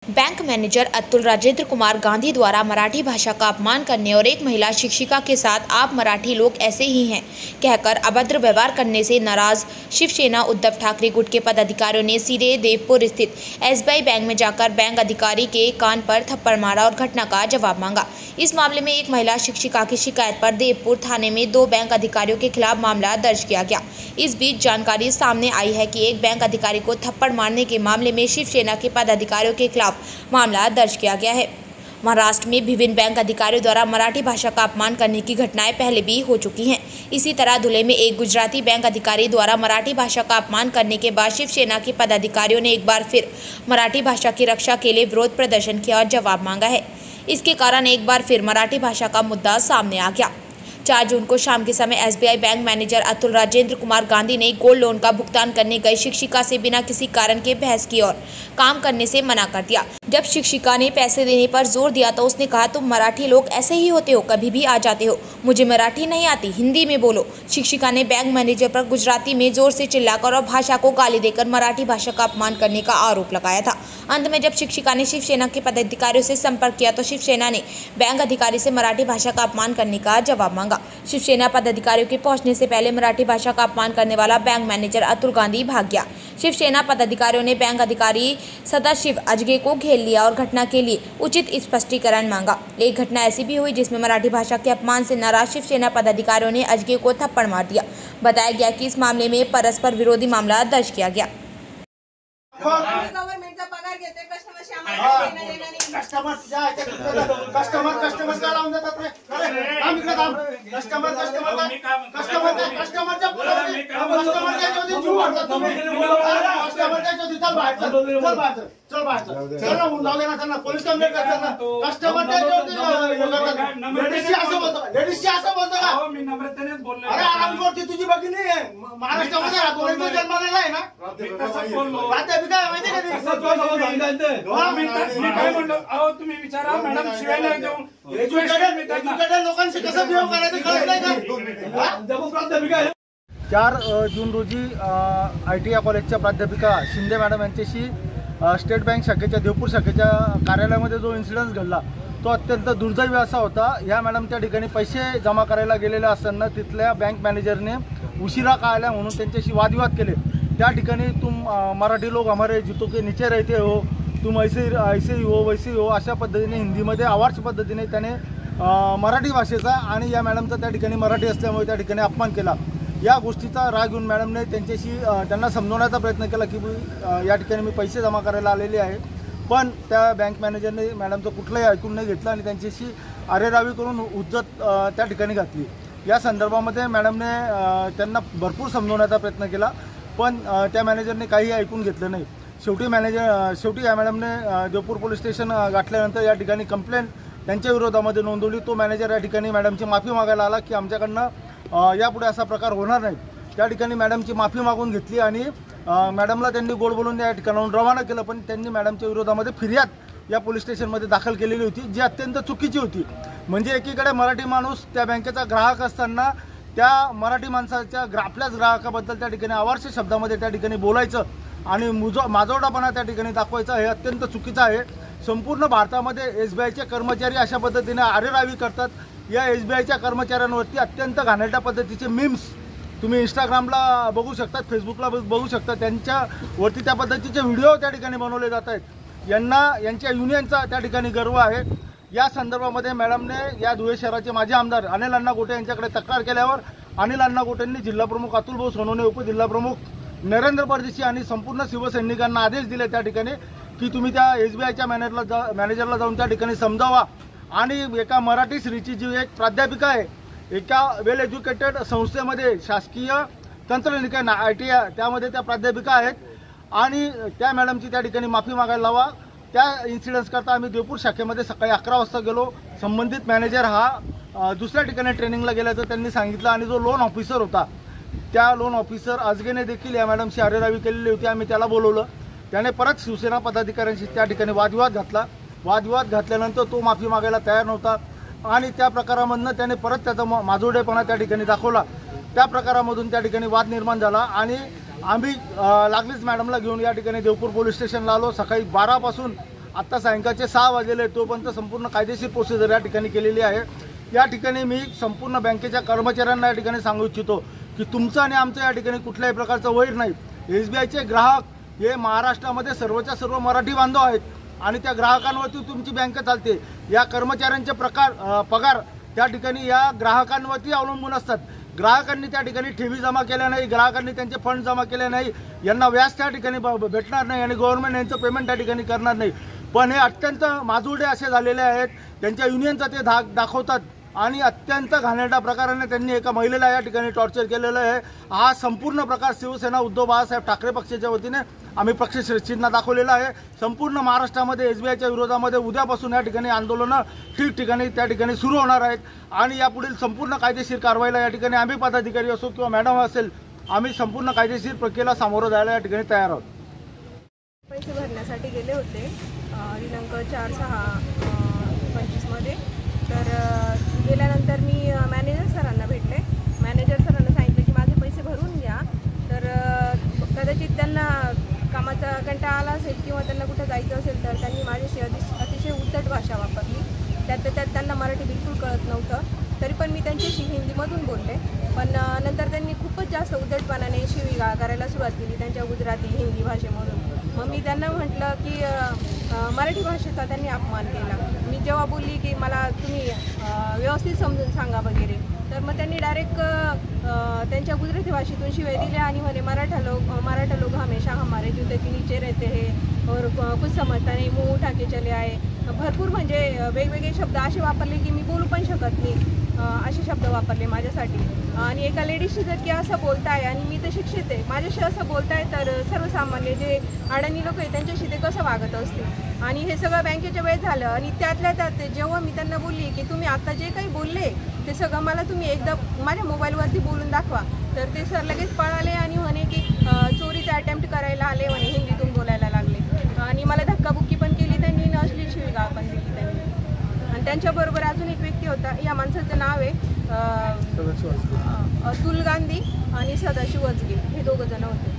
Bank manager Atul Rajendra Kumar Gandhi द्वारा मराठी भाषा का अपमान करने और एक महिला शिक्षिका के साथ आप मराठी लोग ऐसे ही हैं कहकर अभद्र व्यवहार करने से नाराज शिवसेना उद्धव ठाकरे गुट के पदाधिकारियों ने सीधे देवपुर स्थित एसबीआई बैंक में जाकर बैंक अधिकारी के कान पर थप्पड़ मारा और घटना का जवाब मांगा। इस मामले में एक महिला शिक्षिका की शिकायत पर देवपुर थाने में 2 बैंक अधिकारियों के खिलाफ मामला दर्ज किया गया। इस बीच जानकारी सामने आई है कि एक बैंक अधिकारी को थप्पड़ मारने के मामले में शिवसेना के पदाधिकारियों के खिलाफ मामला दर्ज किया गया है। महाराष्ट्र में विभिन्न बैंक अधिकारियों द्वारा मराठी भाषा का अपमान करने की घटनाएं पहले भी हो चुकी हैं। इसी तरह धुले में एक गुजराती बैंक अधिकारी द्वारा मराठी भाषा का अपमान करने के बाद शिवसेना के पदाधिकारियों ने एक बार फिर मराठी भाषा की रक्षा के लिए विरोध प्रदर्शन किया और जवाब मांगा है। इसके कारण एक बार फिर मराठी भाषा का मुद्दा सामने आ गया। 4 जून को शाम के समय SBI bank manager Atul Rajendra Kumar Gandhi ने गोल्ड लोन का भुगतान करने गई शिक्षिका से बिना किसी कारण के बहस की और काम करने से मना कर दिया। जब शिक्षिका ने पैसे देने पर जोर दिया तो उसने कहा, तुम मराठी लोग ऐसे ही होते हो, कभी भी आ जाते हो, मुझे मराठी नहीं आती, हिंदी में बोलो। शिक्षिका ने बैंक मैनेजर पर गुजराती में जोर से चिल्लाकर और भाषा को गाली देकर मराठी भाषा का अपमान करने का आरोप लगाया था। अंत में जब शिक्षिका ने शिवसेना के पदाधिकारियों से संपर्क किया तो शिवसेना ने बैंक अधिकारी से मराठी भाषा का अपमान करने का जवाब मांगा। शिवसेना पदाधिकारियों के पहुंचने से पहले मराठी भाषा का अपमान करने वाला बैंक मैनेजर अतुल गांधी भाग गया। शिवसेना पदाधिकारियों ने बैंक अधिकारी सदाशिव अजगे को घेर लिया और घटना के लिए उचित स्पष्टीकरण मांगा। एक घटना ऐसी भी हुई जिसमें मराठी भाषा के अपमान से नाराज शिवसेना पदाधिकारियों ने अजगे को थप्पड़ मार दिया। बताया गया कि इस मामले में परस्पर विरोधी मामला दर्ज किया गया। तुझी बघिनी आहे महाराष्ट्रामध्ये राहतो जन्माला आहे ना तुम्ही विचारा मॅडम शिवाय लोकांशी कसं बिहेव करायचं कळत नाही का? 4 जून रोजी ITI कॉलेजच्या प्राध्यापिका शिंदे मॅडम यांच्याशी स्टेट बँक शाखेच्या देवपूर शाखेच्या कार्यालयामध्ये जो इन्सिडेंट घडला तो अत्यंत दुर्दैवी असा होता। या मॅडम त्या ठिकाणी पैसे जमा करायला गेलेले असताना तिथल्या बँक मॅनेजरने उशिरा का आल्या म्हणून त्यांच्याशी वादविवाद केले। त्या ठिकाणी तुम मराठी लोग हमारे जूतों के नीचे रहते हो, तुम ऐसे ही हो वैसे ही हो अशा पद्धतीने हिंदीमध्ये आवाज पद्धतीने त्याने मराठी भाषेचा आणि या मॅडमचा त्या ठिकाणी मराठी असल्यामुळे त्या ठिकाणी अपमान केला। या गोष्टीचा राग घेऊन मॅडमने त्यांना समजवण्याचा प्रयत्न केला की या ठिकाणी मी पैसे जमा करायला आलेले आहे, पण त्या बँक मॅनेजरने मॅडमचं कुठलंही ऐकून नाही घेतलं आणि त्यांच्याशी अरेरावी करून उज्जत त्या ठिकाणी घातली। या संदर्भामध्ये मॅडमने त्यांना भरपूर समजवण्याचा प्रयत्न केला, पण त्या मॅनेजरने काही ऐकून घेतलं नाही। शेवटी या मॅडमने देवपूर पोलीस स्टेशन गाठल्यानंतर या ठिकाणी कंप्लेंट त्यांच्या विरोधामध्ये नोंदवली। तो मॅनेजर या ठिकाणी मॅडमची माफी मागायला आला की आमच्याकडनं यापुढे असा प्रकार होणार नाही। त्या ठिकाणी मॅडमची माफी मागून घेतली आणि मॅडमला त्यांनी गोड बोलून या ठिकाणाहून रवाना केलं, पण त्यांनी मॅडमच्या विरोधामध्ये फिर्याद या पोलीस स्टेशनमध्ये दाखल केलेली होती, जी अत्यंत चुकीची होती। म्हणजे एकीकडे मराठी माणूस त्या बँकेचा ग्राहक असताना त्या मराठी माणसाच्या आपल्याच ग्राहकाबद्दल त्या ठिकाणी आवर्ष शब्दामध्ये त्या ठिकाणी बोलायचं आणि माजोरडापणा त्या ठिकाणी दाखवायचा हे अत्यंत चुकीचं आहे। संपूर्ण भारतामध्ये एसबीआयचे कर्मचारी अशा पद्धतीने आरेरावी करतात। या एसबीआयच्या कर्मचाऱ्यांवरती अत्यंत घाणेरड्या पद्धतीचे मीम्स तुम्ही इंस्टाग्रामला बघू शकता, फेसबुकला बघू शकता, त्यांच्यावरती त्या पद्धतीचे व्हिडिओ त्या ठिकाणी बनवले जात आहेत। यांच्या युनियनचा त्या ठिकाणी गर्व आहे। या संदर्भामध्ये मॅडमने या धुळे शहराचे माजी आमदार अनिल अण्णा गोटे यांच्याकडे तक्रार केल्यावर अनिल अण्णा गोटेंनी जिल्हाप्रमुख अतुल भाऊ सोनवणे, उपजिल्हाप्रमुख नरेंद्र परदेशी आणि संपूर्ण शिवसैनिकांना आदेश दिले त्या ठिकाणी की तुम्ही त्या एसबीआयच्या मॅनेजरला जाऊन त्या ठिकाणी समजावा आणि एका मराठी स्त्रीची जी एक प्राध्यापिका आहे, एका वेल एज्युकेटेड संस्थेमध्ये शासकीय तंत्रनिकेतन ITI त्यामध्ये त्या प्राध्यापिका आहेत आणि त्या मॅडमची त्या ठिकाणी माफी मागायला लावा। त्या इन्सिडेंट्स करता आम्ही देवपूर शाखेमध्ये सकाळी 11 वाजता गेलो। संबंधित मॅनेजर हा दुसऱ्या ठिकाणी ट्रेनिंगला गेल्याचं त्यांनी सांगितलं आणि जो लोन ऑफिसर होता त्या लोन ऑफिसर अजगेने देखील या मॅडमशी अरेरावी केलेली होती। आम्ही त्याला बोलवलं, त्याने परत शिवसेना पदाधिकाऱ्यांशी त्या ठिकाणी वादविवाद घातला। वादविवाद घातल्यानंतर तो माफी मागायला तयार नव्हता आणि त्या प्रकारामधनं त्याने परत त्याचा माजोरडेपणा त्या ठिकाणी दाखवला। त्या प्रकारामधून त्या ठिकाणी वाद निर्माण झाला आणि आम्ही लागलीच मॅडमला घेऊन या ठिकाणी देवपूर पोलीस स्टेशनला आलो। सकाळी 12 पासून आत्ता सायंकाळचे 6 वाजलेले, तोपर्यंत संपूर्ण कायदेशीर प्रोसिजर या ठिकाणी केलेली आहे। या ठिकाणी मी संपूर्ण बँकेच्या कर्मचाऱ्यांना या ठिकाणी सांगू इच्छितो की तुमचं आणि आमचं या ठिकाणी कुठल्याही प्रकारचं वैर नाही। SBIचे ग्राहक हे महाराष्ट्रामध्ये सर्वच्या सर्व मराठी बांधव आहेत आणि त्या ग्राहकांवरती तुमची बँक चालते। या कर्मचाऱ्यांचे पगार त्या ठिकाणी या ग्राहकांवरती अवलंबून असतात। ग्राहकांनी त्या ठिकाणी ठेवी जमा केल्या नाही, ग्राहकांनी त्यांचे फंड जमा केले नाही, यांना व्याज त्या ठिकाणी भेटणार नाही आणि गव्हर्नमेंट यांचं पेमेंट त्या ठिकाणी करणार नाही। पण हे अत्यंत माजुरडे असे झालेले आहेत, त्यांच्या युनियनचा ते दाखवतात आणि अत्यंत घाणेरड्या प्रकाराने त्यांनी एका महिलेला या ठिकाणी टॉर्चर केलेलं आहे। हा संपूर्ण प्रकार शिवसेना उद्धव बाळासाहेब ठाकरे पक्षाच्या वतीने आम्ही पक्ष चिन्ह दाखवलेलं आहे। संपूर्ण महाराष्ट्रामध्ये SBIच्या विरोधामध्ये उद्यापासून या ठिकाणी आंदोलनं ठिकठिकाणी त्या ठिकाणी सुरू होणार आहेत आणि यापुढील संपूर्ण कायदेशीर कारवाईला या ठिकाणी आम्ही पदाधिकारी असो किंवा मॅडम असेल, आम्ही संपूर्ण कायदेशीर प्रक्रियेला सामोरं जायला या ठिकाणी तयार आहोत। पैसे भरण्यासाठी गेले होते दिनांक 4/6/25 मध्ये। तर गेल्यानंतर मी मॅनेजर सरांना भेटले। मॅनेजर सरांना सांगितलं की माझे पैसे भरून घ्या। तर कदाचित त्यांना कामाचा कंटाळा आला असेल किंवा त्यांना कुठं जायचं असेल तर त्यांनी माझ्याशी अतिशय उद्धट भाषा वापरली। त्यात त्यांना मराठी बिलकुल कळत नव्हतं, तरी पण मी त्यांच्याशी हिंदीमधून बोलले। पण नंतर त्यांनी खूपच जास्त उद्धटपणाने शिवीगाळ करायला सुरुवात केली त्यांच्या गुजराती हिंदी भाषेमधून। मग मी त्यांना म्हटलं की मराठी भाषेचा त्यांनी अपमान केला। मी जेव्हा बोलली की मला तुम्ही व्यवस्थित समजून सांगा वगैरे, तर मग त्यांनी डायरेक्ट त्यांच्या गुजराती भाषेतून शिवाय दिल्या आणि म्हणे मराठा लोग हमेशा हमारे जूते के नीचे रहते हैं और कुछ समजता नहीं, मुंह उठा के चले आए। भरपूर म्हणजे वेगवेगळे शब्द असे वापरले की मी बोलू पण शकत नाही, असे शब्द वापरले माझ्यासाठी। आणि एका लेडीजशी जर की असं बोलताय आणि मी तर शिक्षित आहे, माझ्याशी असं बोलताय तर सर्वसामान्य जे अडाणी लोक आहेत त्यांच्याशी ते कसं वागत असतील। आणि हे सगळं बँकेच्या वेळेत झालं आणि त्यातल्या त्यात जेव्हा मी त्यांना बोलली की तुम्ही आता जे काही बोलले ते सगळं मला तुम्ही एकदा माझ्या मोबाईलवरती बोलून दाखवा, तर ते सर लगेच पळाले आणि म्हणे की चोरीचा अटेम्प्ट करायला आले म्हणे, हिंदीतून बोलायला लागले आणि मला धक्काबुक्की पण केली त्यांनी, अश्लील शिवीगाळ पण दिली त्यांनी। आणि त्यांच्याबरोबर अजून एक व्यक्ती होता, या माणसाचं नाव आहे अतुल गांधी आणि सदाशिव अजगे, हे 2 जण होते।